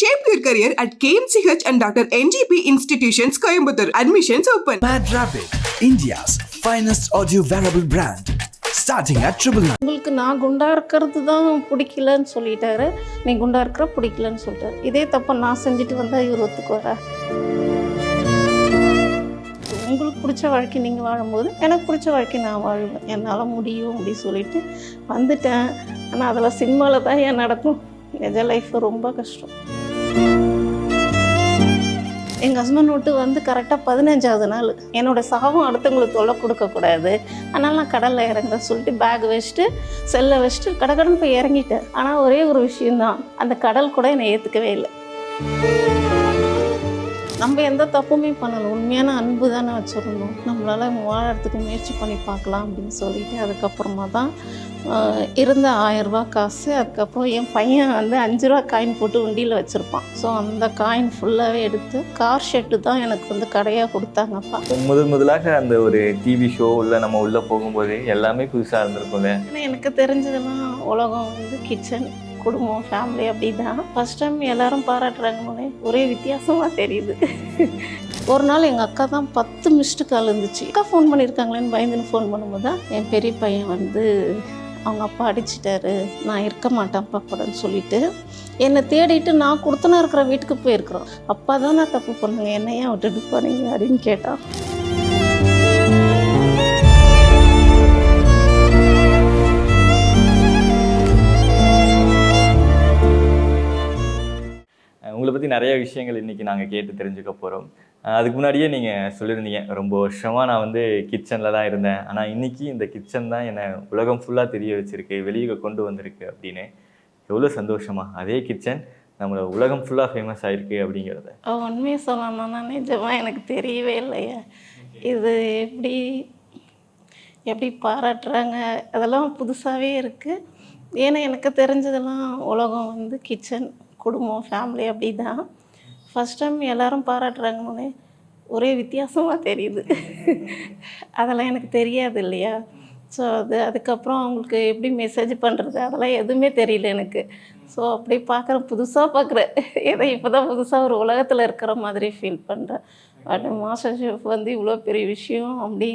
Shape your career at KMCH and Dr. NGP Institutions, Coimbatore. Admissions open. Mad Rapid, India's finest audio wearable brand. Starting at 999. உங்களுக்கு நான் குண்டா இருக்கிறது தான் பிடிக்கலன்னு சொல்லிட்டாரு, நீ குண்டா இருக்கிற பிடிக்கலன்னு சொல்லிட்டாரு. இதே தப்ப நான் செஞ்சுட்டு வந்தால் இவர் ஒத்துக்குவாரா? உங்களுக்கு பிடிச்ச வாழ்க்கை நீங்கள் வாழும்போது எனக்கு பிடிச்ச வாழ்க்கை நான் வாழ்வேன், என்னால் முடியும் அப்படின்னு சொல்லிட்டு வந்துட்டேன். ஆனால் அதெல்லாம் சினிமாவில் தான் ஏன் நடக்கும், நிஜ லைஃப் ரொம்ப கஷ்டம். எங்கள் ஹஸ்பண்ட் விட்டு வந்து கரெக்டாக 15வது நாள் என்னோடய சாபம் அடுத்தவங்களுக்கு தொல்லை கொடுக்கக்கூடாது, அதனால் நான் கடலில் இறங்குறேன் சொல்லிட்டு பேக் வச்சுட்டு செல்லை வச்சுட்டு கடகடன்னு போய் இறங்கிட்டேன். ஆனால் ஒரே ஒரு விஷயந்தான், அந்த கடல் கூட என்னை ஏற்றுக்கவே இல்லை. நம்ம எந்த தப்புமே பண்ணலை, உண்மையான அன்பு தானே வச்சுருந்தோம், நம்மளால் வாழறதுக்கு முயற்சி பண்ணி பார்க்கலாம் அப்படின்னு சொல்லிட்டு அதுக்கப்புறமா தான் இருந்த 1000 ரூபா காசு, அதுக்கப்புறம் என் பையன் வந்து 5 ரூபா காயின் போட்டு உண்டியில் வச்சுருப்பான். ஸோ அந்த காயின் ஃபுல்லாகவே எடுத்து கார் ஷெட்டு தான் எனக்கு வந்து கடையாக கொடுத்தாங்கப்பா. முதலாக அந்த ஒரு டிவி ஷோ இல்லை நம்ம உள்ளே போகும்போது எல்லாமே புதுசாக இருந்திருக்கும்ல. ஏன்னா எனக்கு தெரிஞ்சதெல்லாம் உலகம் வந்து கிச்சன், குடும்பம், ஃபேமிலி அப்படி தான். ஃபஸ்ட் டைம் எல்லோரும் பாராட்டுறாங்கன்னே ஒரே வித்தியாசமாக தெரியுது. ஒரு நாள் எங்கள் அக்கா தான் 10 மிஸ்டு கால் இருந்துச்சு. அக்கா ஃபோன் பண்ணியிருக்காங்களேன்னு பயந்துன்னு ஃபோன் பண்ணும்போது தான் என் பெரிய பையன் வந்து அவங்க அப்பா அடிச்சிட்டாரு, நான் இருக்க மாட்டேன்ப்பா கூடன்னு சொல்லிட்டு என்னை தேடிட்டு நான் கொடுத்தனா இருக்கிற வீட்டுக்கு போயிருக்கிறோம். அப்பா தான் நான் தப்பு பண்ணுங்க, என்னை ஏன் விட்டுட்டு போனீங்க அப்படின்னு கேட்டான். உங்களை பற்றி நிறைய விஷயங்கள் இன்றைக்கி நாங்கள் கேட்டு தெரிஞ்சுக்க போகிறோம். அதுக்கு முன்னாடியே நீங்கள் சொல்லியிருந்தீங்க, ரொம்ப வருஷமாக நான் வந்து கிச்சனில் தான் இருந்தேன், ஆனால் இன்றைக்கி இந்த கிச்சன் தான் என்னை உலகம் ஃபுல்லாக தெரிய வச்சுருக்கு, வெளியே கொண்டு வந்திருக்கு அப்படின்னு. எவ்வளோ சந்தோஷமா அதே கிச்சன் நம்மளை உலகம் ஃபுல்லாக ஃபேமஸ் ஆகிருக்கு அப்படிங்கிறத. உண்மையை சொல்லணும்னா நிஜமாக எனக்கு தெரியவே இல்லையா, இது எப்படி பாராட்டுறாங்க அதெல்லாம் புதுசாகவே இருக்குது. ஏன்னா எனக்கு தெரிஞ்சதெல்லாம் உலகம் வந்து கிச்சன், குடும்பம், ஃபேமிலி அப்படி தான். ஃபஸ்ட் டைம் எல்லோரும் பாராட்டுறாங்கன்னே ஒரே வித்தியாசமாக தெரியுது. அதெல்லாம் எனக்கு தெரியாது இல்லையா. ஸோ அதுக்கப்புறம் அவங்களுக்கு எப்படி மெசேஜ் பண்ணுறது அதெல்லாம் எதுவுமே தெரியல எனக்கு. ஸோ அப்படி பார்க்குறேன், புதுசாக பார்க்குறேன், ஏதோ இப்போ தான் புதுசாக ஒரு உலகத்தில் இருக்கிற மாதிரி ஃபீல் பண்ணுறேன். பட் மாஸ்டர் ஷெஃப் வந்து இவ்வளோ பெரிய விஷயம் அப்படி,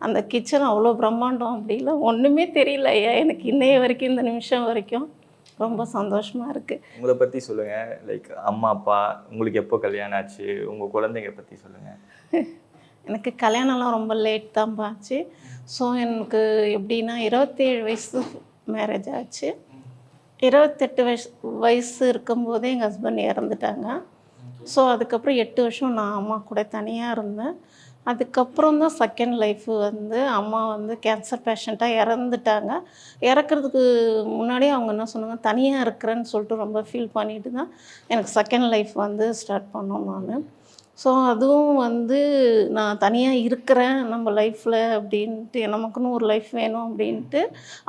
அந்த கிச்சன் அவ்வளோ பிரம்மாண்டம் அப்படிலாம் ஒன்றுமே தெரியல ஐயா எனக்கு இன்னைய வரைக்கும், இந்த நிமிஷம் வரைக்கும் ரொம்ப சந்தோஷமாக இருக்குது. உங்களை பற்றி சொல்லுங்கள், லைக் அம்மா அப்பா, உங்களுக்கு எப்போ கல்யாணம் ஆச்சு, உங்கள் குழந்தைங்க பற்றி சொல்லுங்கள். எனக்கு கல்யாணம்லாம் ரொம்ப லேட் தான் ஆச்சு. ஸோ எனக்கு எப்படின்னா 27 வயசு மேரேஜ் ஆச்சு. 28 வயசு இருக்கும்போதே எங்கள் ஹஸ்பண்ட் இறந்துட்டாங்க. ஸோ அதுக்கப்புறம் 8 வருஷம் நான் அம்மா கூட தனியாக இருந்தேன். அதுக்கப்புறம் தான் செகண்ட் லைஃபு வந்து அம்மா வந்து கேன்சர் பேஷண்ட்டாக இறந்துட்டாங்க. இறக்கிறதுக்கு முன்னாடியே அவங்க என்ன சொன்னாங்க, தனியாக இருக்கிறேன்னு சொல்லிட்டு ரொம்ப ஃபீல் பண்ணிட்டு தான் எனக்கு செகண்ட் லைஃப் வந்து ஸ்டார்ட் பண்ணோம் நான். ஸோ அதுவும் வந்து நான் தனியாக இருக்கிறேன் நம்ம லைஃப்பில் அப்படின்ட்டு, நமக்குன்னு ஒரு லைஃப் வேணும் அப்படின்ட்டு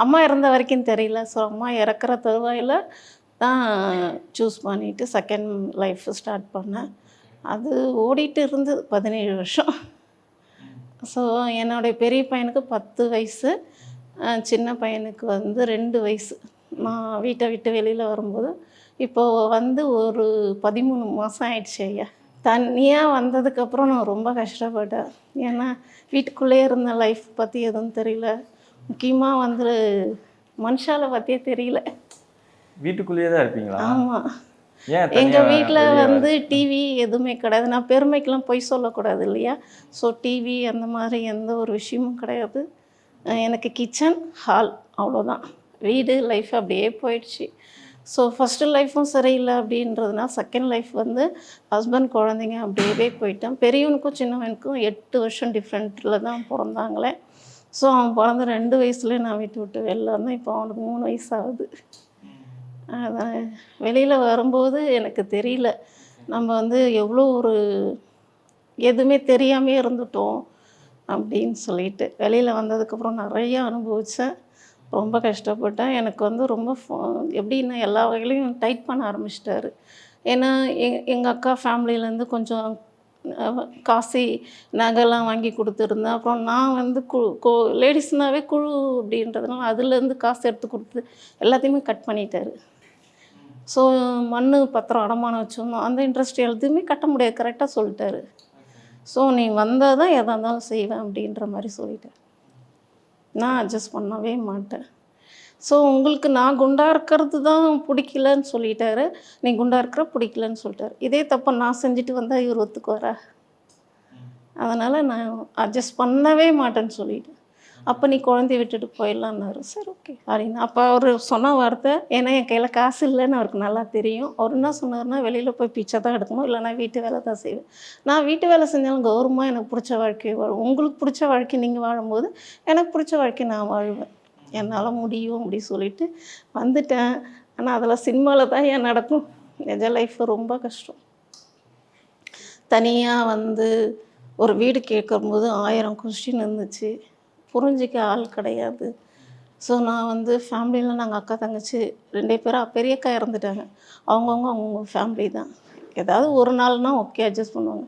அம்மா இறந்த வரைக்கும் தெரியல. ஸோ அம்மா இறக்குற தருவாயில் தான் சூஸ் பண்ணிவிட்டு செகண்ட் லைஃப் ஸ்டார்ட் பண்ணேன். அது ஓடிட்டு இருந்தது 17 வருஷம். ஸோ என்னுடைய பெரிய பையனுக்கு 10 வயசு, சின்ன பையனுக்கு வந்து 2 வயசு. நான் வீட்டை விட்டு வெளியில் வரும்போது இப்போது வந்து ஒரு 13 மாதம் ஆயிடுச்சு ஐயா. தனியாக வந்ததுக்கப்புறம் நான் ரொம்ப கஷ்டப்பட்டேன். ஏன்னா வீட்டுக்குள்ளே இருந்த லைஃப் பற்றி எதுவும் தெரியல, முக்கியமாக வந்து மனுஷாலை பற்றியே தெரியல. வீட்டுக்குள்ளேயே தான் இருப்பீங்களா? ஆமாம், எங்கள் வீட்டில் வந்து டிவி எதுவுமே கிடையாது. நான் பெருமைக்கெலாம் போய் சொல்லக்கூடாது இல்லையா. ஸோ டிவி அந்த மாதிரி எந்த ஒரு விஷயமும் கிடையாது. எனக்கு கிச்சன், ஹால் அவ்வளோதான். வீடு லைஃப் அப்படியே போயிடுச்சு. ஸோ ஃபஸ்ட்டு லைஃப்பும் சரியில்லை அப்படின்றதுனால செகண்ட் லைஃப் வந்து ஹஸ்பண்ட், குழந்தைங்க அப்படியே போயிட்டேன். பெரியவனுக்கும் சின்னவனுக்கும் 8 வருஷம் டிஃப்ரெண்ட்டில் தான் பிறந்தாங்களே. ஸோ அவன் பிறந்த 2 வயசுலேயே நான் விட்டு வெளில இருந்தேன். இப்போ அவனுக்கு 3 வயசு ஆகுது. அதான் வெளியில் வரும்போது எனக்கு தெரியல, நம்ம வந்து எவ்வளோ ஒரு எதுவுமே தெரியாமே இருந்துட்டோம் அப்படின்னு சொல்லிட்டு. வெளியில் வந்ததுக்கப்புறம் நிறையா அனுபவித்தேன், ரொம்ப கஷ்டப்பட்டேன். எனக்கு வந்து ரொம்ப எப்படின்னா எல்லா வகையிலையும் டைட் பண்ண ஆரம்பிச்சிட்டாரு. ஏன்னா எங்கள் அக்கா ஃபேமிலியிலேருந்து கொஞ்சம் காசி நகைலாம் வாங்கி கொடுத்துருந்தேன். அப்புறம் நான் வந்து லேடிஸ்னாவே குழு அப்படின்றதுனால அதுலேருந்து காசு எடுத்து கொடுத்து எல்லாத்தையுமே கட் பண்ணிட்டாரு. ஸோ மண் பத்திரம் அடமானம் வச்சுருந்தோம். அந்த இன்ட்ரெஸ்ட் எதுவுமே கட்ட முடியாது, கரெக்டாக சொல்லிட்டாரு. ஸோ நீ வந்தால் தான் எதாக இருந்தாலும் செய்வேன் அப்படின்ற மாதிரி சொல்லிட்டேன். நான் அட்ஜஸ்ட் பண்ணவே மாட்டேன். ஸோ உங்களுக்கு நான் குண்டா இருக்கிறது தான் பிடிக்கலன்னு சொல்லிட்டாரு, நீ குண்டா இருக்கிற பிடிக்கலன்னு சொல்லிட்டாரு. இதே தப்பை நான் செஞ்சுட்டு வந்தால் இவர் ஒத்துக்குவாரா? அதனால் நான் அட்ஜஸ்ட் பண்ணவே மாட்டேன்னு சொல்லிட்டேன். அப்போ நீ குழந்தைய விட்டுட்டு போயிடலான்னாரு. சரி ஓகே அப்படின்னு. அப்போ அவர் சொன்ன வார்த்தை, ஏன்னா என் கையில் காசு இல்லைன்னு அவருக்கு நல்லா தெரியும். அவர் என்ன சொன்னார்னா, வெளியில் போய் பிச்சை தான் எடுக்கணும், இல்லைனா வீட்டு வேலை தான் செய்வேன். நான் வீட்டு வேலை செஞ்சாலும் கௌரவமாக எனக்கு பிடிச்ச வாழ்க்கையை வாழும். உங்களுக்கு பிடிச்ச வாழ்க்கை நீங்கள் வாழும்போது எனக்கு பிடிச்ச வாழ்க்கை நான் வாழ்வேன், என்னால் முடியும் அப்படி சொல்லிட்டு வந்துட்டேன். ஆனால் அதெல்லாம் சினிமாவில் தான் ஏன் நடக்கும், நிஜ லைஃப் ரொம்ப கஷ்டம். தனியாக வந்து ஒரு வீடு கேட்கும்போது 1000 கொஸ்டின் இருந்துச்சு, புரிஞ்சிக்க ஆள் கிடையாது. ஸோ நான் வந்து ஃபேமிலியில் நாங்கள் அக்கா தங்கச்சி 2 பேராக, பெரியக்கா இறந்துட்டாங்க, அவங்கவுங்க ஃபேமிலி தான். ஏதாவது ஒரு நாள்னால் ஓகே அட்ஜஸ்ட் பண்ணுவாங்க.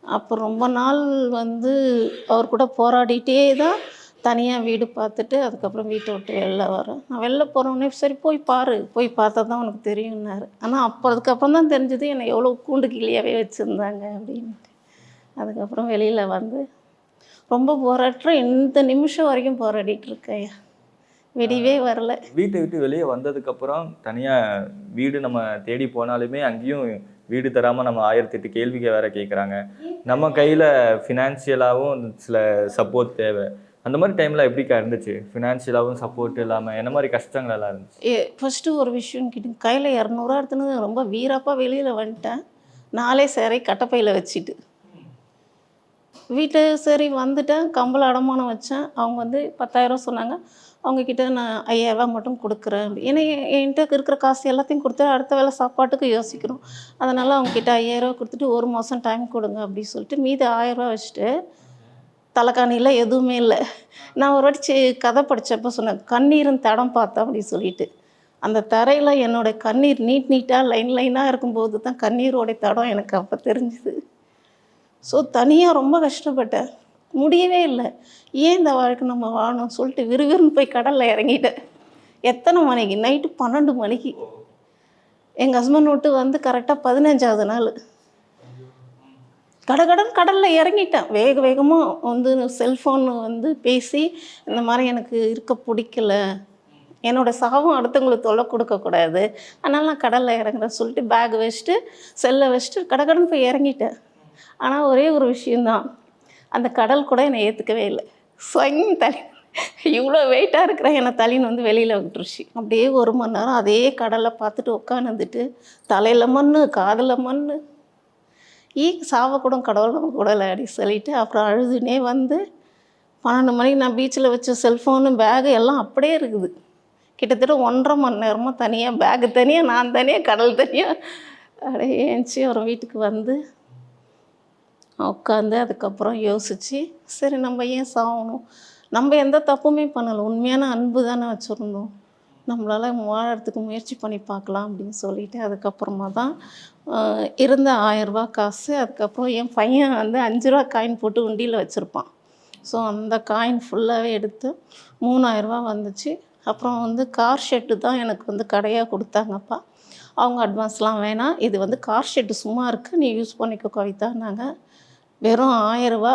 அப்போ ரொம்ப நாள் வந்து அவர் கூட போராடிட்டே தான் தனியாக வீடு பார்த்துட்டு அதுக்கப்புறம் வீட்டை விட்டு வெளில வரேன். நான் வெளில போகிறோன்னே சரி போய் பாரு, போய் பார்த்தா தான் உனக்கு தெரியும்னாரு. ஆனால் அதுக்கப்புறம் தான் தெரிஞ்சது என்னை எவ்வளோ கூண்டு கிளியாகவே வச்சுருந்தாங்க அப்படின்ட்டு. அதுக்கப்புறம் வெளியில் வந்து ரொம்ப போராடுறேன், இந்த நிமிஷம் வரைக்கும் போராடிட்டு இருக்கேன், வெடிவே வரல. வீட்டை விட்டு வெளியே வந்ததுக்கப்புறம் தனியாக வீடு நம்ம தேடி போனாலுமே அங்கேயும் வீடு தராமல் நம்ம 1008 கேள்விகள் வேறு கேட்குறாங்க. நம்ம கையில் ஃபினான்ஷியலாகவும் சில சப்போர்ட் தேவை. அந்த மாதிரி டைமில் எப்படிக்கா இருந்துச்சு? ஃபினான்ஷியலாகவும் சப்போர்ட் இல்லாமல் என்ன மாதிரி கஷ்டங்கள் எல்லாம் இருந்துச்சு? ஃபஸ்ட்டு ஒரு விஷயம் கேட்டேன், கையில் 200 எடுத்துன்னு ரொம்ப வீராப்பாக வெளியில் வந்துட்டேன். 4 சேரை கட்டப்பையில் வச்சுட்டு வீட்டு சரி வந்துட்டேன். கம்பள அடமானம் வச்சேன். அவங்க வந்து 10,000 சொன்னாங்க. அவங்கக்கிட்ட நான் 5,000 மட்டும் கொடுக்குறேன். ஏன்னா என்கிட்ட இருக்கிற காசு எல்லாத்தையும் கொடுத்து அடுத்த வேலை சாப்பாட்டுக்கு யோசிக்கணும். அதனால் அவங்கக்கிட்ட 5,000 கொடுத்துட்டு 1 மாதம் டைம் கொடுங்க அப்படின்னு சொல்லிட்டு மீதி 1000 வச்சுட்டு, தலைக்காணியில் எதுவுமே இல்லை. நான் ஒரு வாட்டி கதை படித்தப்போ சொன்னேன், கண்ணீரின் தடம் பார்த்தேன் அப்படின்னு சொல்லிட்டு. அந்த தரையில் என்னோடய கண்ணீர் நீட்டாக லைனாக இருக்கும்போது தான் கண்ணீரோடைய தடம் எனக்கு அப்போ தெரிஞ்சுது. ஸோ தனியாக ரொம்ப கஷ்டப்பட்டேன், முடியவே இல்லை. ஏன் இந்த வாழ்க்கை நம்ம வாழணும்னு சொல்லிட்டு விறுவிறுன்னு போய் கடலில் இறங்கிட்டேன். எத்தனை மணிக்கு? நைட்டு 12 மணிக்கு. எங்கள் ஹஸ்பண்ட் விட்டு வந்து கரெக்டாக 15ஆவது நாள் கடலில் இறங்கிட்டேன். வேகமாக வந்து செல்ஃபோன் வந்து பேசி, இந்த மாதிரி எனக்கு இருக்க பிடிக்கல, என்னோடய சாவும் அடுத்தவங்களுக்கு தொல்லை கொடுக்கக்கூடாது, அதனால் நான் கடலில் இறங்குறேன் சொல்லிட்டு பேக் வச்சுட்டு செல்லை வச்சுட்டு கடகடன்னு போய் இறங்கிட்டேன். ஆனால் ஒரே ஒரு விஷயந்தான், அந்த கடல் கூட என்னை ஏற்றுக்கவே இல்லை. தலி இவ்வளோ வெயிட்டாக இருக்கிற என்னை தலின்னு வந்து வெளியில் விட்டுருச்சு. அப்படியே 1 மணி நேரம் அதே கடலை பார்த்துட்டு உட்காந்துட்டு, தலையில் மண் காதில் மண், சாவக்கூட கடவுள் நம்ம கூடலை அப்படி சொல்லிவிட்டு அப்புறம் அழுதுனே வந்து 12 மணிக்கு நான் பீச்சில் வச்ச செல்ஃபோனு பேகு எல்லாம் அப்படியே இருக்குது. கிட்டத்தட்ட 1.5 மணி நேரமாக தனியாக, பேகு தனியாக, நான் தனியாக, கடல் தனியாக அப்படியே ஏஞ்சி ஒரு வீட்டுக்கு வந்து உட்காந்து அதுக்கப்புறம் யோசித்து, சரி நம்ம ஏன் சாகணும், நம்ம எந்த தப்புமே பண்ணலை, உண்மையான அன்பு தானே வச்சுருந்தோம், நம்மளால் வாழறதுக்கு முயற்சி பண்ணி பார்க்கலாம் அப்படின்னு சொல்லிவிட்டு அதுக்கப்புறமா தான் இருந்த 1000 ரூபா காசு, அதுக்கப்புறம் என் பையன் வந்து 5 ரூபா காயின் போட்டு உண்டியில் வச்சுருப்பான். ஸோ அந்த காயின் ஃபுல்லாகவே எடுத்து 3000 ரூபா வந்துச்சு. அப்புறம் வந்து கார் ஷெட்டு தான் எனக்கு வந்து கடையாக கொடுத்தாங்கப்பா. அவங்க அட்வான்ஸ்லாம் வேணாம், இது வந்து கார் ஷெட்டு சும்மா இருக்குது, நீ யூஸ் பண்ணிக்கோ கவிதான்னாங்க. வெறும் 1000 ரூபா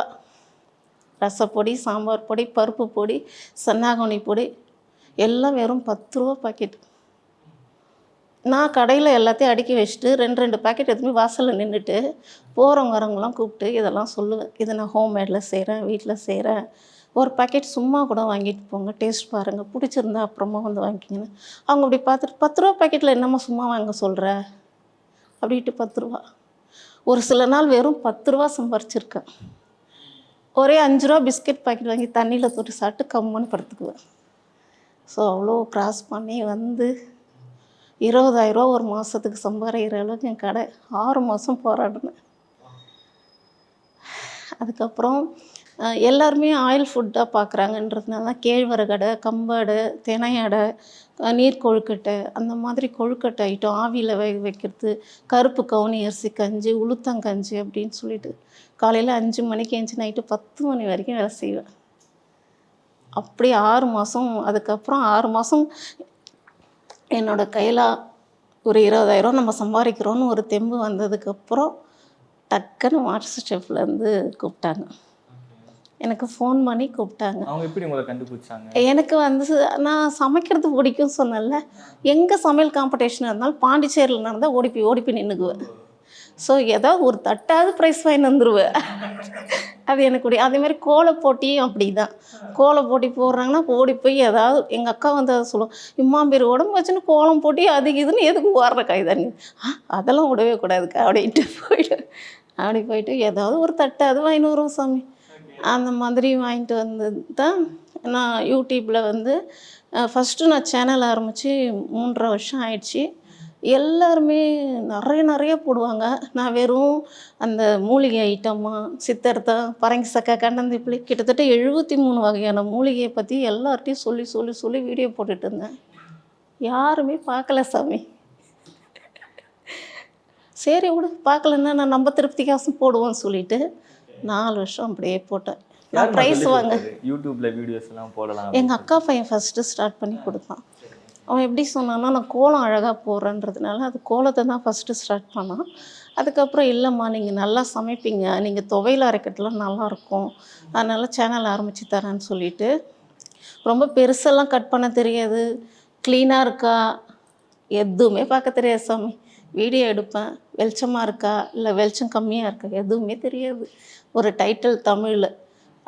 ரசப்பொடி, சாம்பார் பொடி, பருப்பு பொடி, சன்னாகோனி பொடி எல்லாம் வெறும் 10 ரூபா பாக்கெட். நான் கடையில் எல்லாத்தையும் அடுக்கி வச்சுட்டு 2 பாக்கெட் எடுத்துன்னு வாசலில் நின்றுட்டு போகிறவங்க வரவங்களாம் கூப்பிட்டு இதெல்லாம் சொல்லுவேன், இதை நான் ஹோம்மேடில் செய்கிறேன், வீட்டில் செய்கிறேன், ஒரு பாக்கெட் சும்மா கூட வாங்கிட்டு போங்க, டேஸ்ட் பாருங்கள், பிடிச்சிருந்தா அப்புறமா வந்து வாங்கிக்கிங்கன்னு. அவங்க அப்படி பார்த்துட்டு 10 ரூபா பாக்கெட்டில் என்னம்மா சும்மா வாங்க சொல்கிற அப்படின்ட்டு 10 ரூபா. ஒரு சில நாள் வெறும் 10 ரூபா சம்பாரிச்சிருக்கேன். ஒரே 5 ரூபா பிஸ்கெட் பாக்கெட் வாங்கி தண்ணியில் தொட்டு சாப்பிட்டு கம்முன்னு படுத்துக்குவேன். ஸோ அவ்வளோ க்ராஸ் பண்ணி வந்து 20,000 ரூபா ஒரு மாதத்துக்கு சம்பாதிக்கிற அளவுக்கு என் கடை 6 மாதம் போராடினேன். அதுக்கப்புறம் எல்லாருமே ஆயில் ஃபுட்டாக பார்க்குறாங்கன்றதுனால தான் கேழ்வரகு அடை, கம்பு, தினை அடை, நீர் கொழுக்கட்டை, அந்த மாதிரி கொழுக்கட்டை ஐட்டம் ஆவியில் வேக வைக்கிறது, கருப்பு கவுனி அரிசி கஞ்சி, உளுத்தங்கஞ்சி அப்படின்னு சொல்லிட்டு காலையில் 5 மணிக்கு எழுந்துச்சி நைட்டு 10 மணி வரைக்கும் வேலை செய்வேன். அப்படி 6 மாதம். அதுக்கப்புறம் 6 மாதம் என்னோடய கையில் ஒரு 20,000 நம்ம சம்பாதிக்கிறோன்னு ஒரு தெம்பு வந்ததுக்கப்புறம் டக்குன்னு மாஸ்டர் ஷெஃப்லேருந்து கூப்பிட்டாங்க. எனக்கு ஃபோன் பண்ணி கூப்பிட்டாங்க. அவங்க எப்படி உங்களை கண்டுபிடிச்சாங்க? எனக்கு வந்து நான் சமைக்கிறது பிடிக்கும் சொன்னேன்ல, எங்கே சமையல் காம்படிஷன் இருந்தாலும் பாண்டிச்சேரியில் நடந்தால் ஓடிப்பி நின்றுக்குவேன். ஸோ ஏதாவது ஒரு தட்டாவது ப்ரைஸ் வாங்கி வந்துடுவேன். அது எனக்கு அதேமாதிரி கோல போட்டியும் அப்படி தான். கோல போட்டி போடுறாங்கன்னா ஓடி போய் ஏதாவது எங்கள் அக்கா வந்து அதை சொல்லுவோம், இம்மாம்பேர் உடம்பு வச்சுன்னு கோலம் போட்டி அது இதுன்னு எதுக்கு ஓடுற கைதானு. அதெல்லாம் விடவே கூடாதுக்கா அப்படின்ட்டு போயிட்டு ஏதாவது ஒரு தட்டாவது வாங்கின்னு வருவோம் சாமி. அந்த மாதிரி வாங்கிட்டு வந்து தான் நான் யூடியூப்பில் வந்து ஃபஸ்ட்டு நான் சேனல் ஆரம்பித்து 3.5 வருஷம் ஆயிடுச்சு. எல்லாருமே நிறைய போடுவாங்க. நான் வெறும் அந்த மூலிகை ஐட்டமாக சித்தர்த்தா, பரங்கி சக்கா, கண்டந்திப்பிளி கிட்டத்தட்ட 73 வகையான மூலிகையை பற்றி எல்லார்ட்டையும் சொல்லி வீடியோ போட்டுட்டு இருந்தேன். யாருமே பார்க்கல சாமி. சரி விடு, பார்க்கலன்னா நான் நம்ம திருப்திக்காசும் போடுவோன்னு சொல்லிட்டு 4 வருஷம் அப்படியே போட்டேன். நான் ப்ரைஸ் வாங்க யூடியூப்ல வீடியோஸ் எல்லாம் போடலாம். எங்கள் அக்கா பையன் ஃபஸ்ட்டு ஸ்டார்ட் பண்ணி கொடுத்தான். அவன் எப்படி சொன்னான்னா, நான் கோலம் அழகாக போடுறேன்றதுனால அது கோலத்தை தான் ஃபஸ்ட்டு ஸ்டார்ட் பண்ணான். அதுக்கப்புறம் இல்லைம்மா நீங்கள் நல்லா சமைப்பீங்க, நீங்கள் துவையல் அரைக்கிறதுலாம் நல்லாயிருக்கும், அதனால் சேனல் ஆரம்பித்து தரேன்னு சொல்லிட்டு, ரொம்ப பெருசெல்லாம் கட் பண்ண தெரியாது, க்ளீனாக இருக்கா எதுவுமே பார்க்க தெரியாது சாமி. வீடியோ எடுப்பேன், வெளிச்சமாக இருக்கா இல்லை வெளிச்சம் கம்மியாக இருக்கா எதுவுமே தெரியாது. ஒரு டைட்டில் தமிழில்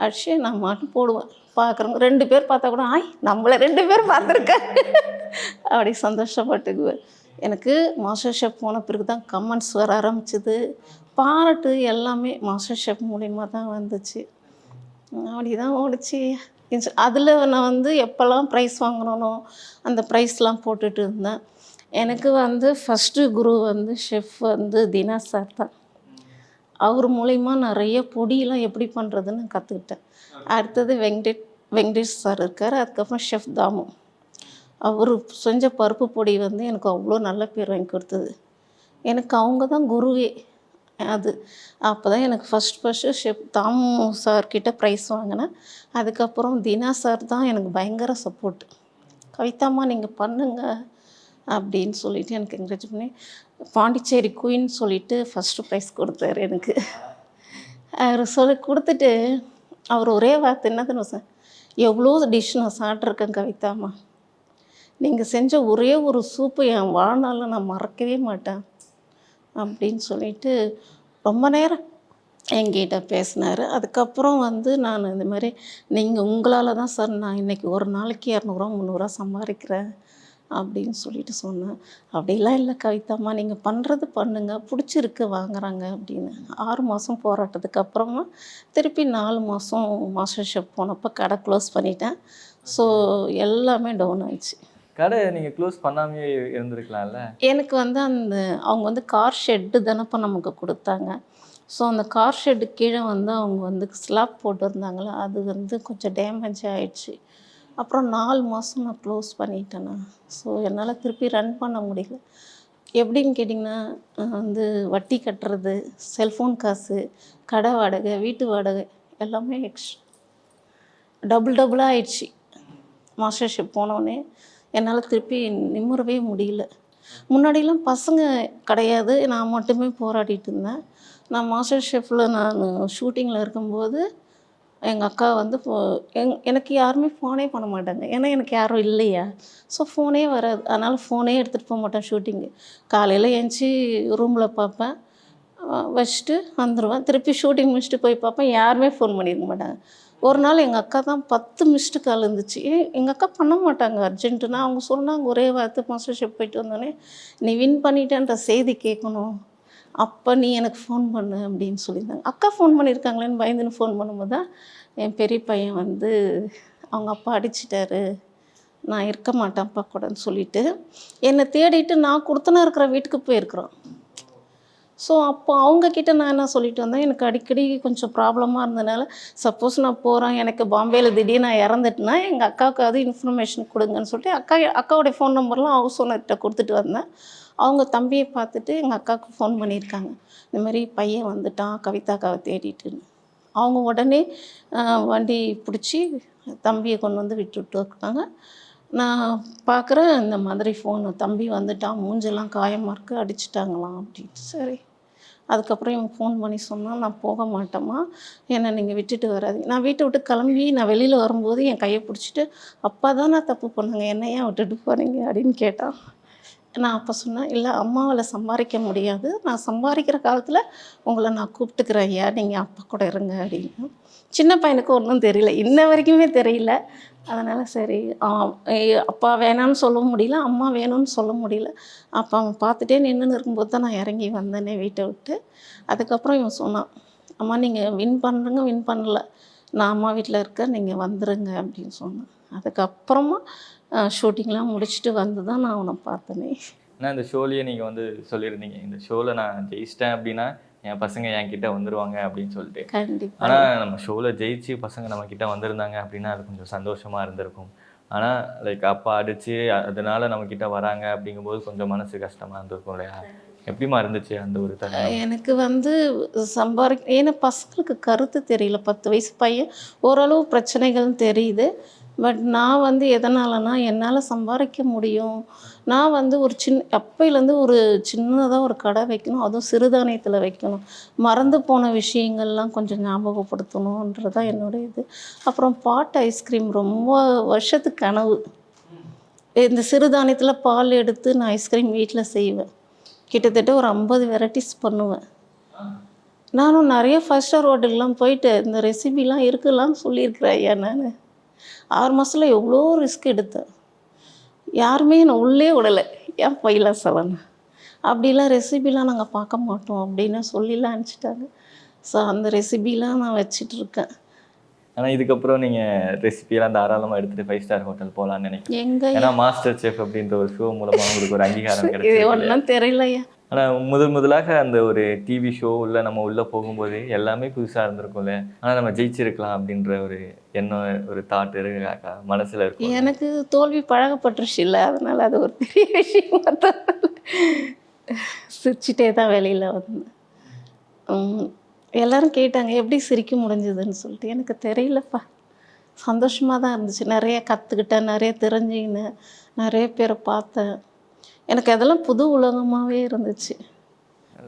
அடிச்சு நான் மட்டும் போடுவேன். பார்க்குறவங்க 2 பேர் பார்த்தா கூட நம்மளை 2 பேர் பார்த்துருக்கேன் அப்படி சந்தோஷப்பட்டுக்குவேன். எனக்கு மாஸ்டர் ஷெஃப் போன பிறகு தான் கமெண்ட்ஸ் வர ஆரம்பிச்சிது, பாராட்டு எல்லாமே மாஸ்டர் ஷெஃப் மூலிமா தான் வந்துச்சு. அப்படி தான் ஓடிச்சு. அதில் நான் வந்து எப்போல்லாம் ப்ரைஸ் வாங்கணுனோ அந்த ப்ரைஸ்லாம் போட்டுட்டு இருந்தேன். எனக்கு வந்து ஃபஸ்ட்டு குரு வந்து ஷெஃப் வந்து தினா சார் தான். அவர் மூலிமா நிறைய பொடியெலாம் எப்படி பண்ணுறதுன்னு கற்றுக்கிட்டேன். அடுத்தது வெங்கடேஷ் சார் இருக்கார். அதுக்கப்புறம் ஷெஃப் தாமு, அவர் செஞ்ச பருப்பு பொடி வந்து எனக்கு அவ்வளோ நல்ல பேர் வாங்கி கொடுத்தது. எனக்கு அவங்க தான் குருவே. அது அப்போ தான் எனக்கு ஃபஸ்ட்டு ஷெஃப் தாமு சார்கிட்ட ப்ரைஸ் வாங்கினேன். அதுக்கப்புறம் தினா சார் தான் எனக்கு பயங்கர சப்போர்ட். கவிதாம்மா நீங்கள் பண்ணுங்கள் அப்படின்னு சொல்லிட்டு எனக்கு என்கரேஜ் பண்ணி பாண்டிச்சேரி குயின் சொல்லிட்டு ஃபஸ்ட்டு ப்ரைஸ் கொடுத்தாரு எனக்கு. அவர் கொடுத்துட்டு அவர் ஒரே வார்த்தை என்னதுன்னு சார், எவ்வளோ டிஷ் நான் சாப்பிட்ருக்கேன் கவிதாம்மா, நீங்கள் செஞ்ச ஒரே ஒரு சூப்பு என் வாழ்நாளில் நான் மறக்கவே மாட்டேன் அப்படின்னு சொல்லிட்டு ரொம்ப நேரம் என்கிட்ட பேசினார். அதுக்கப்புறம் வந்து நான் இந்த மாதிரி நீங்கள் உங்களால் தான் சார் நான் இன்றைக்கி ஒரு நாளைக்கு 200 300 சம்பாதிக்கிறேன் அப்படின்னு சொல்லிட்டு சொன்னேன். அப்படிலாம் இல்லை கவிதாம்மா, நீங்கள் பண்ணுறது பண்ணுங்கள், பிடிச்சிருக்கு வாங்குறாங்க அப்படின்னு. 6 மாதம் போராட்டத்துக்கு அப்புறமா திருப்பி 4 மாதம் மாஸ்டர் ஷெஃப் போனப்போ கடை க்ளோஸ் பண்ணிட்டேன். ஸோ எல்லாமே டவுன் ஆயிடுச்சு. கடை நீங்கள் க்ளோஸ் பண்ணாமே இருந்திருக்கலாம்ல. எனக்கு வந்து அவங்க வந்து கார் ஷெட்டு தானப்போ நமக்கு கொடுத்தாங்க. ஸோ அந்த கார் ஷெட்டு கீழே வந்து அவங்க வந்து ஸ்லாப் போட்டிருந்தாங்களே, அது வந்து கொஞ்சம் டேமேஜ் ஆகிடுச்சு. அப்புறம் 4 மாதம் நான் க்ளோஸ் பண்ணிட்டேண்ணா. ஸோ என்னால் திருப்பி ரன் பண்ண முடியல. எப்படின்னு கேட்டிங்கன்னா வந்து வட்டி கட்டுறது, செல்ஃபோன் காசு, கடை வாடகை, வீட்டு வாடகை எல்லாமே டபுளாக ஆயிடுச்சு. மாஸ்டர் ஷெஃப் போனோடனே என்னால் திருப்பி நிம்மறவே முடியல. முன்னாடிலாம் பசங்க கிடையாது, நான் மட்டுமே போராடிட்டு இருந்தேன். நான் மாஸ்டர் ஷெஃப்பில் நான் ஷூட்டிங்கில் இருக்கும்போது எங்கள் அக்கா வந்து எனக்கு யாருமே ஃபோனே பண்ண மாட்டாங்க. ஏன்னா எனக்கு யாரும் இல்லையா, ஸோ ஃபோனே வராது. அதனால் ஃபோனே எடுத்துகிட்டு போக மாட்டேன் ஷூட்டிங்கு. காலையில் எழுந்துச்சி ரூமில் பார்ப்பேன், வச்சுட்டு வந்துடுவேன். திருப்பி ஷூட்டிங் முடிச்சுட்டு போய் பார்ப்பேன், யாருமே ஃபோன் பண்ணியிருக்க மாட்டாங்க. ஒரு நாள் எங்கள் அக்கா தான் 10 மிஸ்டு கால் இருந்துச்சு. எங்கள் அக்கா பண்ண மாட்டாங்க அர்ஜென்ட்டுனா. அவங்க சொன்னாங்க ஒரே வார்த்தை, மாஸ்டர் ஷெஃப் போயிட்டு வந்தோடனே நீ வின் பண்ணிட்டேன்ற செய்தி கேட்கணும், அப்போ நீ எனக்கு ஃபோன் பண்ணு அப்படின்னு சொல்லியிருந்தாங்க. அக்கா ஃபோன் பண்ணியிருக்காங்களேன்னு பயந்துன்னு ஃபோன் பண்ணும்போது தான் என் பெரிய பையன் வந்து அவங்க அப்பா அடிச்சிட்டாரு, நான் இருக்க மாட்டேன் அப்பா கூடன்னு சொல்லிவிட்டு என்னை தேடிட்டு நான் கொடுத்தனா இருக்கிற வீட்டுக்கு போயிருக்கிறோம். ஸோ அப்போ அவங்கக்கிட்ட நான் என்ன சொல்லிட்டு வந்தேன், எனக்கு அடிக்கடி கொஞ்சம் ப்ராப்ளமாக இருந்ததுனால சப்போஸ் நான் போகிறேன், எனக்கு பாம்பேயில் திடீர்னு நான் இறந்துட்டுனா எங்கள் அக்காவுக்காவது இன்ஃபர்மேஷன் கொடுங்கன்னு சொல்லிட்டு அக்காவுடைய ஃபோன் நம்பர்லாம் ஹவுஸ் ஓனர்கிட்ட கொடுத்துட்டு வந்தேன். அவங்க தம்பியை பார்த்துட்டு எங்கள் அக்காவுக்கு ஃபோன் பண்ணியிருக்காங்க, இந்த மாதிரி பையன் வந்துட்டான் கவிதாக்காவை தேடிட்டுன்னு. அவங்க உடனே வண்டி பிடிச்சி தம்பியை கொண்டு வந்து விட்டுட்டு இருக்காங்க. நான் பார்க்குறேன் இந்த மாதிரி ஃபோனு, தம்பி வந்துட்டான், மூஞ்செல்லாம் காயமாக இருக்குது, அடிச்சிட்டாங்களாம் அப்படின்ட்டு. சரி, அதுக்கப்புறம் இவன் ஃபோன் பண்ணி சொன்னான், நான் போக மாட்டேம்மா, என்னை நீங்கள் விட்டுட்டு வராதீங்க. நான் வீட்டை விட்டு கிளம்பி நான் வெளியில் வரும்போது என் கையை பிடிச்சிட்டு, அப்பா தான் நான் தப்பு பண்ணாங்க, என்னை ஏன் விட்டுட்டு போகிறீங்க அப்படின்னு கேட்டான். நான் அப்போ சொன்னேன், இல்லை அம்மாவால் சம்பாதிக்க முடியாது, நான் சம்பாதிக்கிற காலத்தில் உங்களை நான் கூப்பிட்டுக்கிறேன் ஐயா, நீங்கள் அப்பா கூட இருங்க அப்படின்னு. சின்ன பையனுக்கு ஒன்றும் தெரியல, இன்ன வரைக்குமே தெரியல. அதனால் சரி, அப்பா வேணான்னு சொல்ல முடியல, அம்மா வேணும்னு சொல்ல முடியல. அப்போ அவன் பார்த்துட்டே நின்றுன்னு இருக்கும்போது தான் நான் இறங்கி வந்தேனே வீட்டை விட்டு. அதுக்கப்புறம் இவன் சொன்னான், அம்மா நீங்கள் வின் பண்ணுறங்க, வின் பண்ணல, நான் அம்மா வீட்டில் இருக்கேன், நீங்கள் வந்துடுங்க அப்படின்னு சொன்னேன். அதுக்கப்புறமா ஷூட்டிங்லாம் முடிச்சுட்டு வந்து தான் நான் அவனை பார்த்தேனே. ஆனால் இந்த ஷோலேயே நீங்கள் வந்து சொல்லியிருந்தீங்க, இந்த ஷோவில் நான் ஜெயிச்சிட்டேன் அப்படின்னா என் பசங்க என்கிட்ட வந்துடுவாங்க அப்படின்னு சொல்லிட்டு. கண்டிப்பாக. ஆனால் நம்ம ஷோவில் ஜெயிச்சு பசங்க நம்ம கிட்ட வந்திருந்தாங்க அப்படின்னா அது கொஞ்சம் சந்தோஷமாக இருந்திருக்கும். ஆனால் லைக் அப்பா அடித்து அதனால நம்மக்கிட்ட வராங்க அப்படிங்கும்போது கொஞ்சம் மனசு கஷ்டமாக இருந்திருக்கும் இல்லையா? எப்படிமா இருந்துச்சு அந்த ஒரு தருணம்? எனக்கு வந்து ஏன்னா பசங்களுக்கு கருத்து தெரியல. 10 வயசு பையன், ஓரளவு பிரச்சனைகள் தெரியுது. பட் நான் வந்து எதனாலனா என்னால் சம்பாதிக்க முடியும், நான் வந்து ஒரு அப்பையிலேருந்து ஒரு சின்னதாக ஒரு கடை வைக்கணும், அதுவும் சிறுதானியத்தில் வைக்கணும், மறந்து போன விஷயங்கள்லாம் கொஞ்சம் ஞாபகப்படுத்தணுன்றதான் என்னுடைய இது. அப்புறம் பாட் ஐஸ்கிரீம் ரொம்ப வருஷத்துக்கு கனவு. இந்த சிறுதானியத்தில் பால் எடுத்து நான் ஐஸ்கிரீம் வீட்டில் செய்வேன், கிட்டத்தட்ட ஒரு 50 வெரைட்டிஸ் பண்ணுவேன். நானும் நிறைய 5 ஸ்டார் ஹோட்டல்லாம் போயிட்டு இந்த ரெசிபிலாம் இருக்குலான்னு சொல்லியிருக்கிறேன் ஐயா. நான் 6 மாதத்தில் எவ்வளோ ரிஸ்க் எடுத்தேன், யாருமே என்னை உள்ளே விடலை, ஏன் பையெல்லாம் சொல்லணும், அப்படிலாம் ரெசிபிலாம் நாங்கள் பார்க்க மாட்டோம் அப்படின்னு சொல்லிலாம் அனுப்பிச்சிட்டாங்க. ஸோ அந்த ரெசிபிலாம் நான் வச்சிட்ருக்கேன். ஆனால் இதுக்கப்புறம் நீங்கள் ரெசிபியெல்லாம் தாராளமாக எடுத்துகிட்டு 5 ஸ்டார் ஹோட்டல் போகலான்னு நினைக்கிறேன். எங்கே ஏன்னா மாஸ்டர் செஃப் அப்படின்ற ஒரு ஷோ மூலமாக உங்களுக்கு ஒரு அங்கீகாரம் இது கிடைக்கும். ஒன்றும் தெரியலையா. ஆனால் முதலாக அந்த ஒரு டிவி ஷோ உள்ள நம்ம உள்ளே போகும்போது எல்லாமே புதுசாக இருந்திருக்கும்ல. ஆனால் நம்ம ஜெயிச்சிருக்கலாம் அப்படின்ற ஒரு எண்ணம், ஒரு தாட் இருக்காக்கா மனசில் இருக்கும்? எனக்கு தோல்வி பழகப்பட்டுருச்சு இல்லை, அதனால் அது ஒரு பெரிய விஷயம் தான். சிரிச்சிட்டே தான் வெளியில் வந்தேன். எல்லோரும் கேட்டாங்க எப்படி சிரிக்க முடிஞ்சதுன்னு சொல்லிட்டு. எனக்கு தெரியலப்பா, சந்தோஷமாக தான் இருந்துச்சு. நிறைய கற்றுக்கிட்டேன், நிறைய தெரிஞ்சுக்கினேன், நிறைய பேரை பார்த்தேன். எனக்கு அதெல்லாம் புது உலகமாகவே இருந்துச்சு.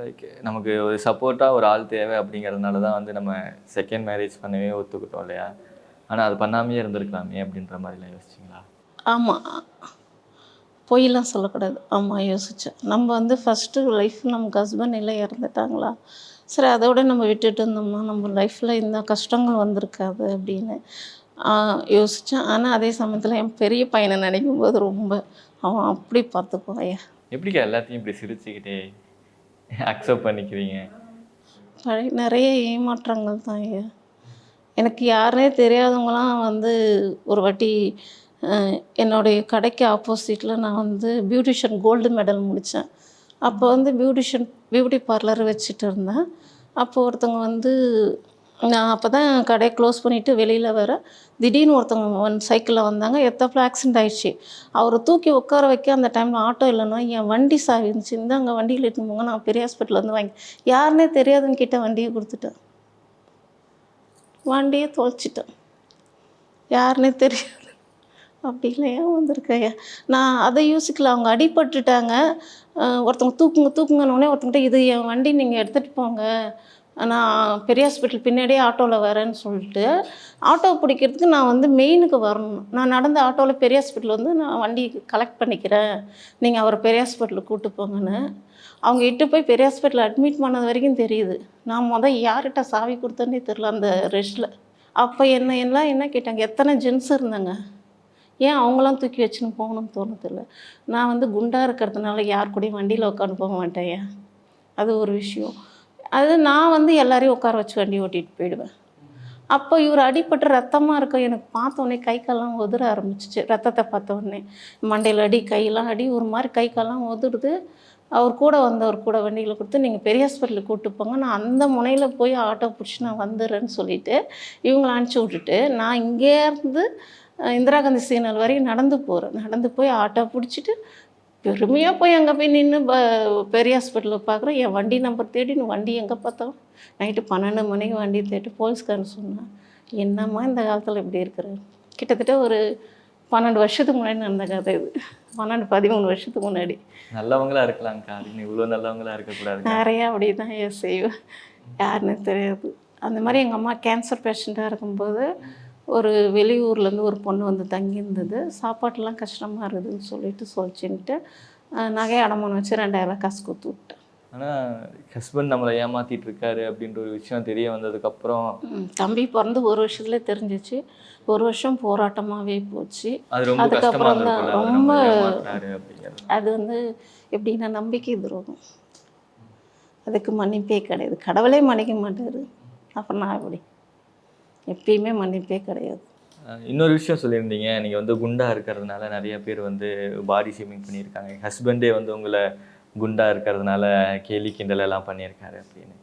லைக் நமக்கு ஒரு சப்போர்ட்டாக ஒரு ஆள் தேவை அப்படிங்கிறதுனால தான் வந்து நம்ம செகண்ட் மேரேஜ் பண்ணவே ஒத்துக்கிட்டோம் இல்லையா? ஆனால் அது பண்ணாமையே இருந்திருக்கலாமே அப்படின்ற மாதிரிலாம் யோசிச்சிங்களா? ஆமாம், பொய்லாம் சொல்லக்கூடாது. ஆமாம், யோசித்தேன். நம்ம வந்து ஃபஸ்ட்டு லைஃப் நமக்கு ஹஸ்பண்ட் இல்லை, இறந்துட்டாங்களா, சரி அதோட நம்ம விட்டுட்டு இருந்தோம்னா நம்ம லைஃப்பில் இந்த கஷ்டங்கள் வந்திருக்காது அப்படின்னு யோசித்தேன். ஆனால் அதே சமயத்தில் என் பெரிய பையனை நினைக்கும் போது ரொம்ப அவன் அப்படி பார்த்துக்குவாயா. எப்படிக்கா எல்லாத்தையும் இப்படி சிரிச்சுக்கிட்டே அக்செப்ட் பண்ணிக்கிறீங்க? நிறைய ஏமாற்றங்கள் தான் ஐயா. எனக்கு யாருனே தெரியாதவங்களாம் வந்து ஒரு வாட்டி என்னுடைய கடைக்கு ஆப்போசிட்டில் நான் வந்து பியூட்டிஷியன் கோல்டு மெடல் முடித்தேன். அப்போ வந்து பியூட்டி பார்லர் வச்சுட்டு இருந்தேன். அப்போ ஒருத்தவங்க வந்து நான் அப்போ தான் கடையை க்ளோஸ் பண்ணிவிட்டு வெளியில் வர திடீர்னு ஒருத்தவங்க சைக்கிளில் வந்தாங்க. எத்தப்போ ஆக்சிடென்ட் ஆகிடுச்சு. அவரை தூக்கி உட்கார வைக்க அந்த டைமில் ஆட்டோ இல்லைன்னா என் வண்டி சாவி இருந்துச்சு, இந்தாங்க வண்டியில் இட்டுன்னு போங்க, நான் பெரிய ஹாஸ்பிட்டலேருந்து வாங்கி யாருன்னே தெரியாதுன்னு கிட்ட வண்டியை கொடுத்துட்டேன். வண்டியை தொலைச்சிட்டேன், யாருன்னே தெரியாது. அப்படி ஏன் வந்திருக்கையா, நான் அதை யோசிக்கல. அவங்க அடிபட்டுட்டாங்க, ஒருத்தவங்க தூக்குங்கன்னொடனே ஒருத்தங்கிட்ட இது என் வண்டி நீங்கள் எடுத்துகிட்டு போங்க, நான் பெரிய ஹாஸ்பிட்டல் பின்னாடியே ஆட்டோவில் வரேன்னு சொல்லிட்டு ஆட்டோ பிடிக்கிறதுக்கு நான் வந்து மெயினுக்கு வரணும். நான் நடந்த ஆட்டோவில் பெரிய ஹாஸ்பிட்டல் வந்து நான் வண்டி கலெக்ட் பண்ணிக்கிறேன், நீங்கள் அவரை பெரிய ஹாஸ்பிட்டலுக்கு கூப்பிட்டு போங்கன்னு. அவங்க இட்டு போய் பெரிய ஹாஸ்பிட்டலில் அட்மிட் பண்ணது வரைக்கும் தெரியுது. நான் யார்கிட்ட சாவி கொடுத்தேன்னே தெரில அந்த ரெஸ்ட்டில். அப்போ என்ன கேட்டாங்க, எத்தனை ஜென்ஸ் இருந்தாங்க, ஏன் அவங்களாம் தூக்கி வச்சுன்னு போகணும்னு தோணுதில்ல. நான் வந்து குண்டாக இருக்கிறதுனால யார் கூடயும் வண்டியில் உட்காந்து போக மாட்டேன், அது ஒரு விஷயம். அது நான் வந்து எல்லாரையும் உட்கார வச்சு வண்டி ஓட்டிகிட்டு போயிடுவேன். அப்போ இவர் அடிப்பட்டு ரத்தமாக இருக்கும், எனக்கு பார்த்தோன்னே கை காலெலாம் உதிர ஆரம்பிச்சிச்சு. ரத்தத்தை பார்த்தோன்னே மண்டையில் அடி, கையெல்லாம் அடி, ஒரு மாதிரி கை காலெலாம் உதிருது. அவர் கூட வந்தவர் கூட வண்டியில் கொடுத்து நீங்கள் பெரிய ஹாஸ்பிட்டலுக்கு கூப்பிட்டு போங்க, நான் அந்த முனையில் போய் ஆட்டோ பிடிச்சி நான் வந்துடுறேன்னு சொல்லிவிட்டு இவங்களை அனுப்பிச்சி விட்டுட்டு நான் இங்கேருந்து இந்திரா காந்தி சிக்னல் வரைக்கும் நடந்து போகிறேன். நடந்து போய் ஆட்டோ பிடிச்சிட்டு பெருமையாக போய் அங்கே போய் நின்று பெரிய ஹாஸ்பிட்டலில் பார்க்குறேன். என் வண்டி நம்பர் தேடி வண்டி எங்கே பார்த்தோம், நைட்டு 12 மணிக்கு வண்டி தேடி போலீஸ்காரன் சொன்னேன், என்னம்மா இந்த காலத்தில் இப்படி இருக்கிற. கிட்டத்தட்ட ஒரு 12 வருஷத்துக்கு முன்னாடி நடந்த கதை இது. 13 வருஷத்துக்கு முன்னாடி. நல்லவங்களா இருக்கலாம்க்கா, அதுக்கு இவ்வளோ நல்லவங்களா இருக்கக்கூடாது. நிறையா அப்படி தான் செய்வேன், யாருன்னு தெரியாது. அந்த மாதிரி எங்கள் அம்மா கேன்சர் பேஷண்ட்டாக இருக்கும்போது ஒரு வெளியூர்லேருந்து ஒரு பொண்ணு வந்து தங்கியிருந்தது. சாப்பாட்டெலாம் கஷ்டமாக இருக்குதுன்னு சொல்லிச்சுன்ட்டு நகையை அடமானம் வச்சு 2000 காசு கொடுத்து விட்டேன். ஆனால் ஹஸ்பண்ட் நம்மளை ஏமாத்திட்டு இருக்காரு அப்படின்ற ஒரு விஷயம் தெரிய வந்ததுக்கப்புறம் தம்பி பிறந்து ஒரு வருஷத்துல தெரிஞ்சிச்சு. ஒரு வருஷம் போராட்டமாகவே போச்சு. அது ரொம்ப கஷ்டமா அதுக்கப்புறம் தான் இருந்திருக்கும்ல, அவர் ரொம்ப நம்மளை ஏமாத்துறாரு அப்படிங்கிறது. அது வந்து எப்படின்னா நம்பிக்கை துரோகம். அதுக்கு மன்னிப்பே கிடையாது. கடவுளே மன்னிக்க மாட்டார், அப்புறம் நான் எப்படி? எப்பயுமே மன்னிப்பே கிடையாது. இன்னொரு விஷயம் சொல்லியிருந்தீங்க, நீங்கள் வந்து குண்டா இருக்கிறதுனால நிறைய பேர் வந்து பாடி ஷேமிங் பண்ணியிருக்காங்க. ஹஸ்பண்டே வந்து உங்களை குண்டா இருக்கிறதுனால கேலி கிண்டல் எல்லாம் பண்ணியிருக்காரு அப்படின்னு.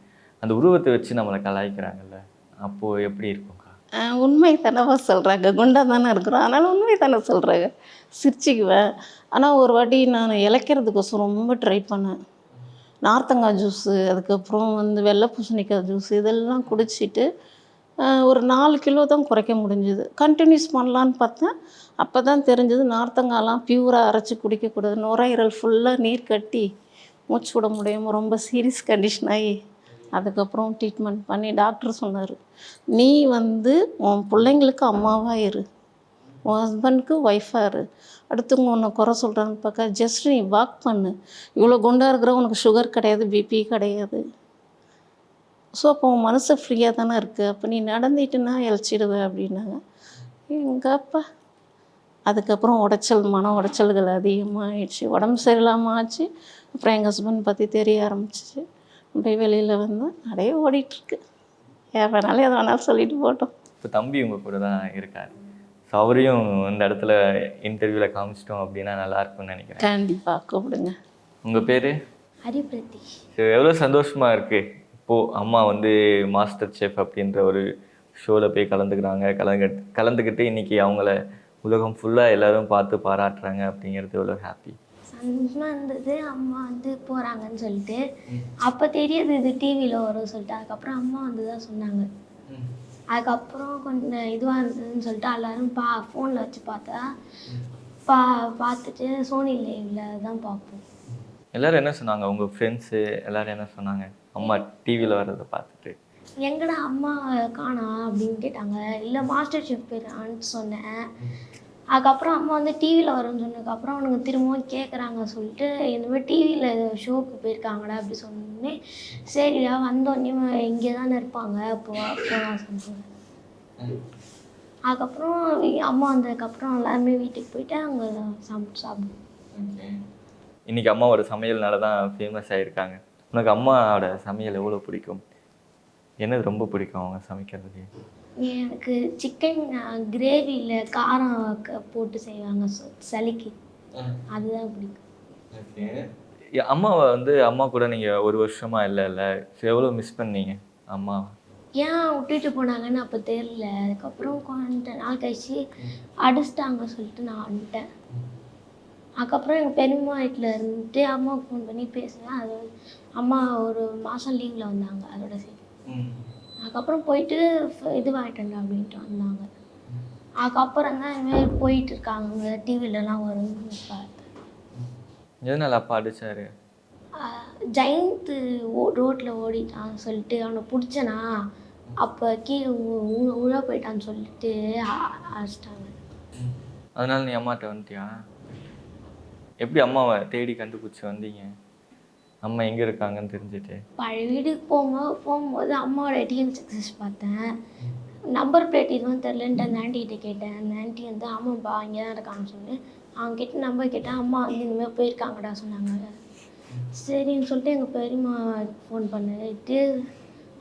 அந்த உருவத்தை வச்சு நம்மளை கலாய்க்கிறாங்கல்ல, அப்போது எப்படி இருக்கும்க்கா? உண்மை தானவா சொல்கிறாங்க, குண்டா தானே இருக்கிறோம், அதனால் உண்மை தானே சொல்கிறாங்க. சிரிச்சுக்குவேன். ஆனால் ஒரு வாட்டி நான் இளைக்கிறதுக்கோசரம் ரொம்ப ட்ரை பண்ணேன். நார்த்தங்காய் ஜூஸு, அதுக்கப்புறம் வந்து வெள்ளை பூசணிக்காய் ஜூஸ் இதெல்லாம் குடிச்சிட்டு ஒரு 4 கிலோ தான் குறைக்க முடிஞ்சுது. கண்டினியூஸ் பண்ணலான்னு பார்த்தேன். அப்போ தான் தெரிஞ்சது நார்த்தங்காய்லாம் பியூராக அரைச்சி குடிக்கக்கூடாது. நுரையீரல் ஃபுல்லாக நீர் கட்டி மூச்சு விட முடியாமல் ரொம்ப சீரியஸ் கண்டிஷன் ஆகி அதுக்கப்புறம் ட்ரீட்மெண்ட் பண்ணி டாக்டர் சொன்னார், நீ வந்து உன் பிள்ளைங்களுக்கு அம்மாவாக இரு, உன் ஹஸ்பண்டுக்கு ஒய்ஃபாக இரு, அடுத்தவங்க உன்னை குறை சொல்கிறான்னு பார்க்க ஜஸ்ட் நீ வாக் பண்ணு, இவ்வளோ குண்டாக இருக்கிற உனக்கு சுகர் கிடையாது, பிபி கிடையாது, ஸோ அப்போ உன் மனசு ஃப்ரீயாக தானே இருக்குது, அப்போ நீ நடந்துட்டுன்னா இழைச்சிடுவேன் அப்படின்னாங்க எங்கள் அப்பா. அதுக்கப்புறம் மன உடைச்சல்கள் அதிகமாகிடுச்சு, உடம்பு சரியில்லாமல் ஆச்சு. அப்புறம் எங்கள் ஹஸ்பண்ட் பற்றி தெரிய ஆரம்பிச்சிச்சு. அப்படியே வெளியில் வந்து அப்படியே ஓடிட்டுருக்கு. ஏன் வேணாலும் எதை வேணாலும் சொல்லிட்டு போட்டோம். இப்போ தம்பி உங்கள் கூட தான் இருக்கார். ஸோ அவரையும் இந்த இடத்துல இன்டர்வியூவில் காமிச்சிட்டோம் அப்படின்னா நல்லாயிருக்கும்னு நினைக்கிறேன். கண்டிப்பாக கூப்பிடுங்க. உங்கள் பேர்? ஹரிபிரதீஷ். ஸோ எவ்வளோ சந்தோஷமாக இருக்குது இப்போது அம்மா வந்து மாஸ்டர் செஃப் அப்படின்ற ஒரு ஷோவில் போய் கலந்துக்கிட்டு இன்றைக்கி அவங்கள உலகம் ஃபுல்லாக எல்லோரும் பார்த்து பாராட்டுறாங்க அப்படிங்கிறது எவ்வளோ ஹாப்பி. சந்தோஷமாக இருந்தது. அம்மா வந்து போகிறாங்கன்னு சொல்லிட்டு அப்போ தெரியாது இது டிவியில் வரும் சொல்லிட்டு. அதுக்கப்புறம் அம்மா வந்து தான் சொன்னாங்க. அதுக்கப்புறம் கொஞ்சம் இதுவாக இருந்ததுன்னு சொல்லிட்டு எல்லோரும் ஃபோனில் வச்சு பார்த்துட்டு சோனி லைவில் தான் பார்ப்போம். எல்லோரும் என்ன சொன்னாங்க, உங்கள் ஃப்ரெண்ட்ஸு எல்லோரும் என்ன சொன்னாங்க அம்மா டிவியில் வர்றதை பார்த்துட்டு? எங்கடா அம்மா காணா அப்படின்னு கேட்டாங்க. இல்லை மாஸ்டர் செஃப் போயிடலான்னு சொன்னேன். அதுக்கப்புறம் அம்மா வந்து டிவியில் வரும்னு சொன்னதுக்கப்புறம் அவனுக்கு திரும்பவும் கேட்குறாங்க சொல்லிட்டு இந்தமாதிரி டிவியில் ஷோக்கு போயிருக்காங்கடா அப்படி சொன்னோடனே சரிடா வந்தோடனே இங்கே தானே இருப்பாங்க போகலாம் சொன்னாங்க. அதுக்கப்புறம் அம்மா வந்ததுக்கப்புறம் எல்லாருமே வீட்டுக்கு போயிட்டு அங்கே சாப்பிடுவோம். இன்றைக்கி அம்மாவோட சமையல்னால தான் ஃபேமஸ் ஆகியிருக்காங்க. உனக்கு அம்மாவோட சமையல் எவ்வளோ பிடிக்கும்? என்னது ரொம்ப பிடிக்கும் அவங்க சமைக்கிறதுக்கு? எனக்கு சிக்கன் கிரேவியில் காரம் போட்டு செய்வாங்க சளிக்கு, அதுதான் பிடிக்கும். அம்மாவை வந்து அம்மா கூட நீங்கள் ஒரு வருஷமாக இல்லை எவ்வளோ மிஸ் பண்ணீங்க அம்மா? ஏன் விட்டுட்டு போனாங்கன்னு அப்போ தெரியல. அதுக்கப்புறம் கொஞ்ச நாள் கழிச்சு அடிச்சிட்டாங்க சொல்லிட்டு நான் வந்துட்டேன். அதுக்கப்புறம் எங்கள் பெரியம்மா வீட்டில் இருந்துட்டு அம்மாவுக்கு ஃபோன் பண்ணி பேசினேன். அது அம்மா ஒரு மாதம் லீவில் வந்தாங்க அதோட சரி. அதுக்கப்புறம் போயிட்டு இதுவாகிட்டேன் அப்படின்ட்டு வந்தாங்க. அதுக்கப்புறம் தான் இதுமாதிரி போயிட்டு இருக்காங்க டிவிலலாம் வரும்னு பார்த்தேன். எதனால அப்பா அடிச்சாரு? ஜெயந்த் ரோட்டில் ஓடிட்டான்னு சொல்லிட்டு அவனை பிடிச்சனா அப்போ கீழே உழ போயிட்டான்னு சொல்லிட்டு அடிச்சிட்டாங்க. அதனால நீ அம்மாட்ட வந்துட்டியா? எப்படி அம்மாவை தேடி கண்டுபிடிச்சி வந்தீங்க? அம்மா எங்கே இருக்காங்கன்னு தெரிஞ்சுட்டு பழைய வீட்டுக்கு போகும்போது அம்மாவோட டிஎம் சக்ஸஸ் பார்த்தேன். நம்பர் பிளேட் இதுவும் தெரிலன்ட்டு அந்த ஆண்டிகிட்ட கேட்டேன். அந்த ஆண்டி வந்து ஆமாப்பா இங்கே தான் இருக்காங்கன்னு சொல்லி அவங்க கிட்ட நம்பர் கேட்டேன். அம்மா வந்து இந்தமாதிரி போயிருக்காங்கடா சொன்னாங்க. சரின்னு சொல்லிட்டு எங்கள் பெரியம்மா ஃபோன் பண்ணிட்டு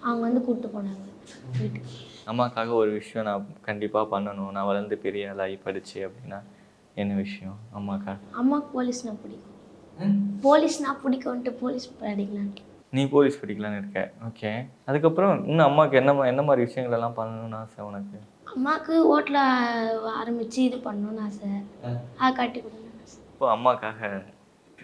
அவங்க வந்து கூப்பிட்டு போனாங்க வீட்டுக்கு. அம்மாக்காக ஒரு விஷயம் நான் கண்டிப்பாக பண்ணணும், நான் வளர்ந்து பெரிய ஆளாகி படிச்சு அப்படின்னா என்ன விஷயம் அம்மாக்காக? அம்மாவுக்கு போலீஸ்னா பிடிக்கும். போலீஸ்னா பிடிக்கும்ன்ட்டு போலீஸ் படிக்கலான்ட்டு. நீ போலீஸ் படிக்கலான்னு இருக்க, ஓகே. அதுக்கப்புறம் இன்னும் அம்மாவுக்கு என்ன மாதிரி விஷயங்கள் எல்லாம் பண்ணணும்னு ஆசை உனக்கு? அம்மாவுக்கு ஹோட்டல ஆரம்பித்து இது பண்ணணும்னு ஆசை, அதை கட்டி கொடுக்கணும்னு ஆசை. இப்போ அம்மாக்காக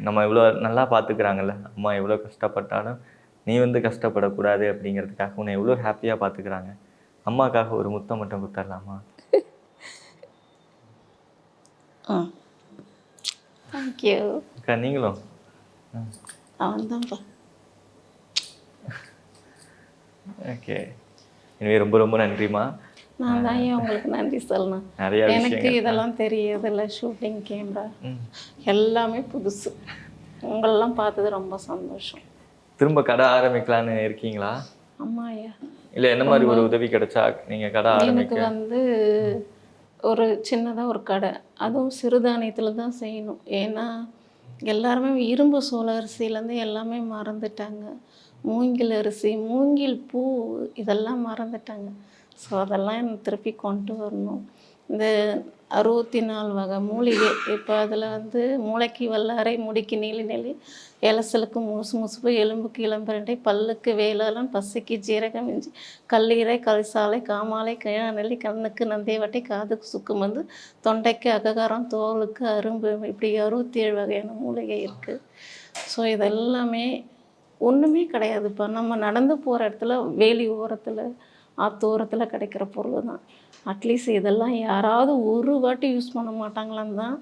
நம்ம இவ்வளோ நல்லா பார்த்துக்கிறாங்கல்ல, அம்மா எவ்வளோ கஷ்டப்பட்டாலும் நீ வந்து கஷ்டப்படக்கூடாது அப்படிங்கிறதுக்காக உன்னை எவ்வளோ ஹாப்பியாக பார்த்துக்கிறாங்க. அம்மாக்காக ஒரு முத்தம் மட்டும் கொடுத்துடலாமா? ம் தேங்க்யூ. அக்கா நீங்களும் அவன் தான்ப்பா. ஓகே. எனவே ரொம்ப ரொம்ப நன்றிம்மா. நான் தான் ஏன் உங்களுக்கு நன்றி சொல்லணும். நிறைய எனக்கு விஷயங்கள். இதெல்லாம் தெரியதில்ல. ஷூட்டிங் கேமரா எல்லாமே புதுசு. உங்களெல்லாம் பார்த்தது ரொம்ப சந்தோஷம். திரும்ப கடை ஆரம்பிக்கலான்னு இருக்கீங்களா? அம்மா ஐயா இல்லை என்ன மாதிரி ஒரு உதவி கிடைச்சா நீங்கள் கடை எனக்கு ஆரம்பிக்க? வந்து ஒரு சின்னதாக ஒரு கடை, அதுவும் சிறுதானியத்தில் தான் செய்யணும். ஏன்னா எல்லாருமே இரும்பு சோள அரிசியிலேருந்து எல்லாமே மறந்துட்டாங்க. மூங்கில் அரிசி, மூங்கில் பூ இதெல்லாம் மறந்துட்டாங்க. ஸோ அதெல்லாம் எனக்கு திருப்பி கொண்டு வரணும். இந்த 64 வகை மூலிகை, இப்போ அதில் வந்து மூளைக்கு வல்லாரை, முடிக்கு நீலி நெல்லி, எலசலுக்கு மூசு முசுப்பு, எலும்புக்கு இளம்பிரண்டை, பல்லுக்கு வேளாளன், பசிக்கு ஜீரகம் இஞ்சி, கல்லீரை, கல்சாலை, காமாலை, கிழநெல்லி, கண்ணுக்கு நந்தியவட்டை, காதுக்கு சுக்குமந்து, தொண்டைக்கு அககாரம், தோலுக்கு அரும்பு, இப்படி 67 வகையான மூலிகை இருக்குது. ஸோ இதெல்லாமே ஒன்றுமே கிடையாது. இப்போ நம்ம நடந்து போகிற இடத்துல, வேலி ஓரத்தில், ஆத்தோரத்தில் கிடைக்கிற பொருள் தான். அட்லீஸ்ட் இதெல்லாம் யாராவது ஒரு வாட்டி யூஸ் பண்ண மாட்டாங்களான்னு தான்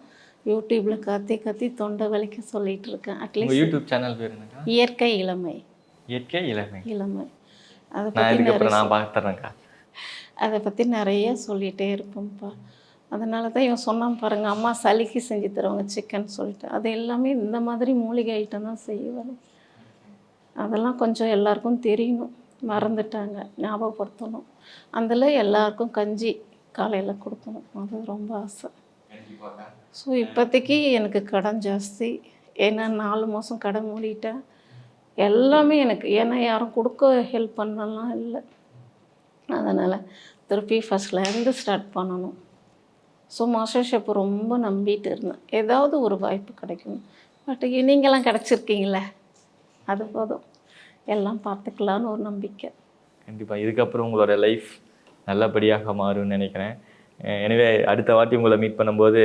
யூடியூப்பில் கத்தி கத்தி தொண்டை வலிக்க சொல்லிகிட்டு இருக்கேன். உங்கள் அட்லீஸ்ட் யூடியூப் சேனல் பேர் என்னக்கா? இயற்கை இளமை. இயற்கை இளமை. இளமை அதை நான் பற்றி இதுக்கப்புறம் நிறைய நான் பார்த்துறேன்க்கா. அதை பற்றி நிறைய சொல்லிகிட்டே இருப்போம்ப்பா. அதனால தான் இவன் சொன்னான் பாருங்கள், அம்மா சளிக்கு செஞ்சு தருவாங்க சிக்கன் சொல்லிட்டு. அது எல்லாமே இந்த மாதிரி மூலிகை ஐட்டம் தான் செய்வேன். அதெல்லாம் கொஞ்சம் எல்லாருக்கும் தெரியணும், மறந்துட்டாங்க, ஞாபகப்படுத்தணும். அதில் எல்லாருக்கும் கஞ்சி காலையில் கொடுக்கணும், அது ரொம்ப ஆசை. ஸோ இப்போதைக்கு எனக்கு கடன் ஜாஸ்தி. ஏன்னா 4 மாதம் கடை மூடிட்டேன். எல்லாமே எனக்கு, ஏன்னா யாரும் கொடுக்க ஹெல்ப் பண்ணலாம் இல்லை. அதனால் திருப்பி ஃபஸ்ட்லேருந்து ஸ்டார்ட் பண்ணணும். ஸோ மாஸ்டர் ஷெஃப் ரொம்ப நம்பிட்டு இருந்தேன், ஏதாவது ஒரு வாய்ப்பு கிடைக்கும். பட் நீங்களாம் கிடச்சிருக்கீங்களே, அது போதும், எல்லாம் பார்த்துக்கலான்னு ஒரு நம்பிக்கை. கண்டிப்பாக இதுக்கப்புறம் உங்களோட லைஃப் நல்லபடியாக மாறும்னு நினைக்கிறேன். எனவே அடுத்த வாட்டி உங்களை மீட் பண்ணும்போது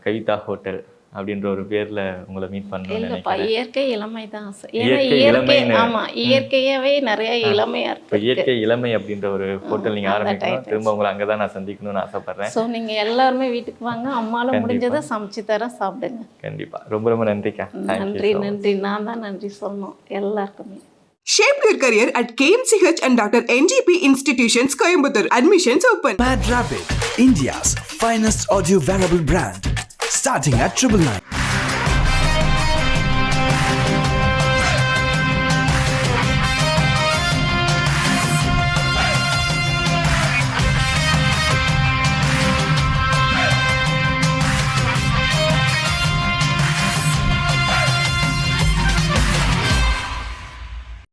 கவிதா ஹோட்டல் அப்படின்ற ஒரு பேரில் உங்களை மீட் பண்ணணும்னு இல்லைப்பா, நினைக்கிறேன். இயற்கை இளமை தான் ஆசை. ஏன்னா இயற்கை இயற்கை, இளமைன்னு. ஆமாம், இயற்கையாகவே நிறைய இளமையாக இப்போ இருக்கு. இயற்கை இளமை அப்படின்ற ஒரு ஹோட்டல் நீங்கள் அந்த ஆரம்பிக்கணும். title. திரும்ப உங்களை அங்கே தான் நான் சந்திக்கணும்னு ஆசைப்பட்றேன். ஸோ நீங்கள் எல்லாருமே வீட்டுக்கு வாங்க, அம்மாவில் முடிஞ்சதை சமைச்சு தர, சாப்பிடுங்க. கண்டிப்பாக. ரொம்ப ரொம்ப நன்றிக்கா. நன்றி நன்றி. நான் தான் நன்றி சொல்லணும் எல்லாருக்குமே. Shape your career at KMCH and Dr. NGP Institutions, Coimbatore. Admissions open. Mad Rapid, India's finest audio wearable brand. Starting at 999.